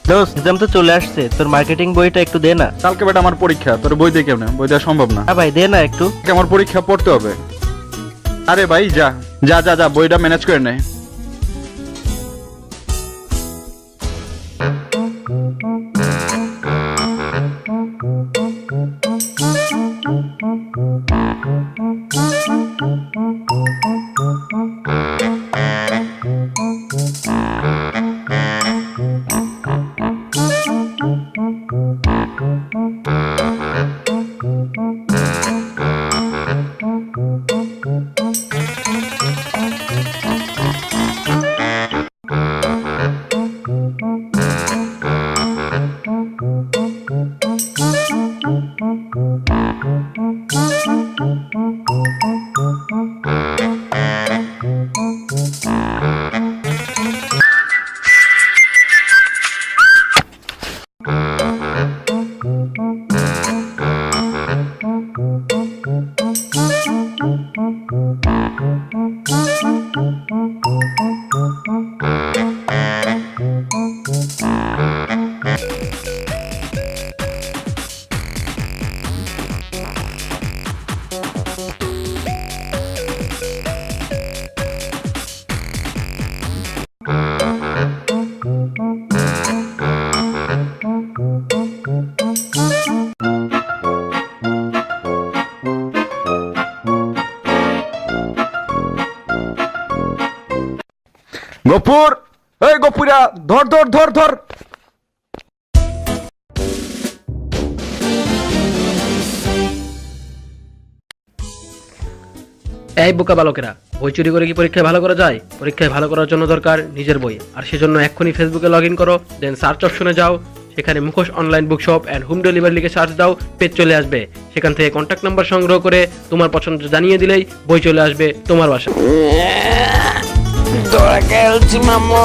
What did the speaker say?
দোস্ত এক্সাম তো চলে আসছে, তোর মার্কেটিং বইটা একটু দে না। কালকে বেটা আমার পরীক্ষা, তোর বই দিয়ে কেমন? বই দেওয়া সম্ভব না। হ্যাঁ ভাই দে না একটু। কালকে আমার পরীক্ষা পড়তে হবে। আরে ভাই যা যা যা যা, বইটা ম্যানেজ করে নে। গফুর, এই গফুরা, ধর ধর ধর ধর। এই বোকা বালকেরা, বই চুরি করে কি পরীক্ষায় ভালো করা যায়? পরীক্ষায় ভালো করার জন্য দরকার নিজের বই, আর সেজন্য এক্ষুনি ফেসবুকে লগ ইন করো, দেন সার্চ অপশনে যাও, সেখানে মুখোশ online book shop and home delivery লিখে সার্চ দাও, পেজ চলে আসবে। সেখান থেকে কন্ট্যাক্ট নাম্বার সংগ্রহ করে তোমার পছন্দ জানিয়ে দিলেই বই চলে আসবে তোমার বাসায়। তোরা খেলছি মামা।